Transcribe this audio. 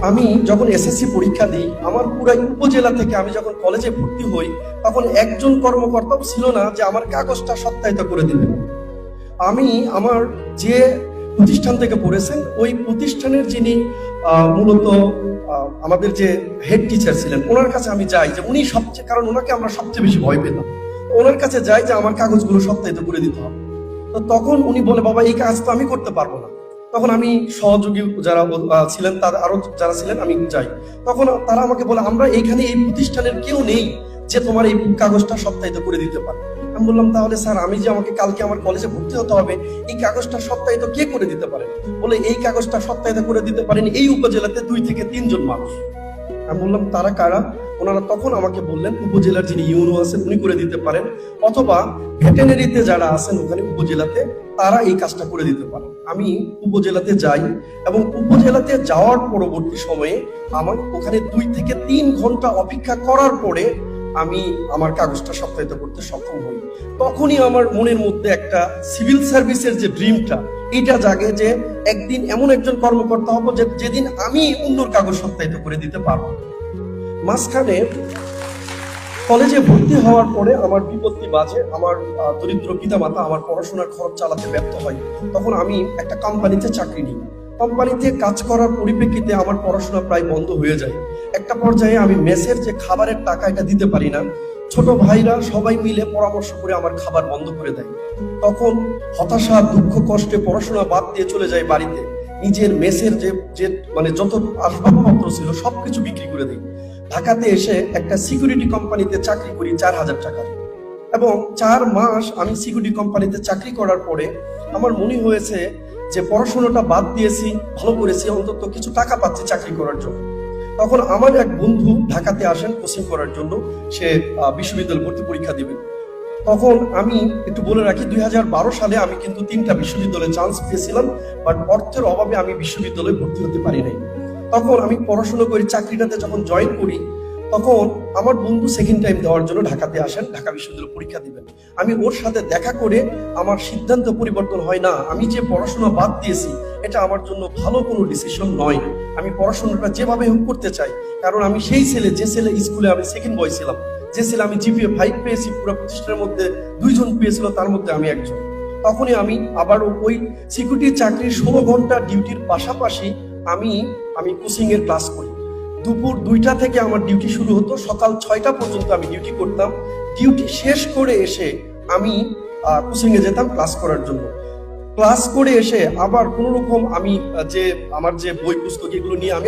আমি যখন এসএসসি পরীক্ষা দিই, আমার পুরো উপজেলা থেকে আমি যখন কলেজে ভর্তি হই, তখন একজন কর্মকর্তাও ছিল না যে আমার কাগজটা সত্যায়িত করে দিবেন। আমি আমার যে প্রতিষ্ঠান থেকে পড়েছেন, ওই প্রতিষ্ঠানের যিনি মূলত আমাদের যে হেড টিচার ছিলেন, ওনার কাছে আমি যাই যে উনি সবচেয়ে, কারণ ওনাকে আমরা সবচেয়ে বেশি ভয় পেতাম, ওনার কাছে যাই যে আমার কাগজগুলো সত্যায়িত করে দিতে হবে। তো তখন উনি বলে, বাবা এই কাজ তো আমি করতে পারবো না। তখন আমি সহযোগী যারা ছিলেন, তার আরো যারা ছিলেন, আমি যাই। তখন তারা আমাকে বলে, আমরা এইখানে এই প্রতিষ্ঠানের কেউ নেই যে তোমার এই কাগজটা সত্যায়িত করে দিতে পারে। আমি বললাম, তাহলে স্যার আমি যে আমাকে কালকে আমার কলেজে ভর্তি হতে হবে, এই কাগজটা সত্যায়িত কে করে দিতে পারে? বলে, এই কাগজটা সত্যায়িত করে দিতে পারেন এই উপজেলাতে 2 থেকে 3 জন মানুষ। আমি বললাম, তারা কারা? ওনারা তখন আমাকে বললেন, উপজেলার যিনি ইউনো আছেন উনি করে দিতে পারেন, অথবা ভেটেনারিতে যারা আছেন ওখানে উপজেলাতে, তারা এই কাজটা করে দিতে পারেন। আমি উপজেলাতে যাই এবং উপজেলাতে যাওয়ার পরবর্তী সময়ে আমার ওখানে 2 থেকে 3 ঘন্টা অপেক্ষা করার পরে আমি আমার কাগজটা সত্যায়িত করতে সক্ষম হই। তখনই আমার মনের মধ্যে একটা সিভিল সার্ভিসের যে ড্রিমটা, এটা জাগে যে একদিন এমন একজন কর্মকর্তা হবো যেদিন আমি অন্যর কাগজ সত্যায়িত করে দিতে পারবো। মাঝখানে কলেজে ভর্তি হওয়ার পরে আমার বিপত্তি বাজে, আমার দরিদ্র পিতামাতা আমার পড়াশোনার খরচ চালাতে ব্যর্থ হয়। তখন আমি একটা কোম্পানিতে চাকরি নিই। কোম্পানিতে কাজ করার পরিপ্রেক্ষিতে আমার পড়াশোনা প্রায় বন্ধ হয়ে যায়। একটা পর্যায়ে আমি মেসের যে খাবারের টাকা, এটা দিতে পারি না। ছোট ভাইরা সবাই মিলে পরামর্শ করে আমার খাবার বন্ধ করে দেয়। তখন হতাশা, দুঃখ, কষ্টে পড়াশোনা বাদ দিয়ে চলে যায় বাড়িতে। নিজের মেসের যে মানে যত আসবাবপত্র ছিল সবকিছু বিক্রি করে দিই। ঢাকাতে এসে একটা সিকিউরিটি কোম্পানিতে চাকরি করি 4,000 টাকার। এবং 4 মাস আমি সিকিউরিটি কোম্পানিতে চাকরি করার পরে আমার মনে হয়েছে যে পড়াশোনাটা বাদ দিয়েছি, ভালো করেছি, অন্তত কিছু টাকা পাচ্ছি চাকরি করার জন্য। তখন আমার এক বন্ধু ঢাকাতে আসেন কোচিং করার জন্য, সে বিশ্ববিদ্যালয় ভর্তি পরীক্ষা দিবেন। তখন আমি একটু বলে রাখি, 2012 সালে আমি কিন্তু 3টা বিশ্ববিদ্যালয়ে চান্স পেয়েছিলাম, বাট অর্থের অভাবে আমি বিশ্ববিদ্যালয়ে ভর্তি হতে পারি নাই। তখন আমি পড়াশোনা করি, চাকরিটাতে যখন জয়েন করি, তখন আমার বন্ধু সেকেন্ড টাইম দেওয়ার জন্য ঢাকাতে আসেন, ঢাকা বিশ্ববিদ্যালয়ে পরীক্ষা দিবেন। আমি ওর সাথে দেখা করে আমার সিদ্ধান্ত পরিবর্তন হয় না, আমি যে পড়াশোনা বাদ দিয়েছি এটা আমার জন্য ভালো কোনো ডিসিশন নয়। আমি পড়াশোনাটা যেভাবে হোক করতে চাই, কারণ আমি সেই ছেলে, যে ছেলে স্কুলে আমি সেকেন্ড বয় ছিলাম, যে ছেলে আমি জিপিএ 5 পেয়েছি, পুরো প্রতিষ্ঠানের মধ্যে 2 জন পেয়েছিল, তার মধ্যে আমি একজন। তখনই আমি আবারও ওই সিকিউরিটি চাকরির 16 ঘন্টা ডিউটির পাশাপাশি আমি কোচিং এর ক্লাস করি। দুপুর 2টা থেকে আমার ডিউটি শুরু হতো, সকাল 6টা পর্যন্ত আমি ডিউটি করতাম। ডিউটি শেষ করে এসে আমি কোচিং এ যেতাম ক্লাস করার জন্য। ক্লাস করে এসে আবার কোন রকম আমি আমার যে বই পুস্তক এগুলো নিয়ে আমি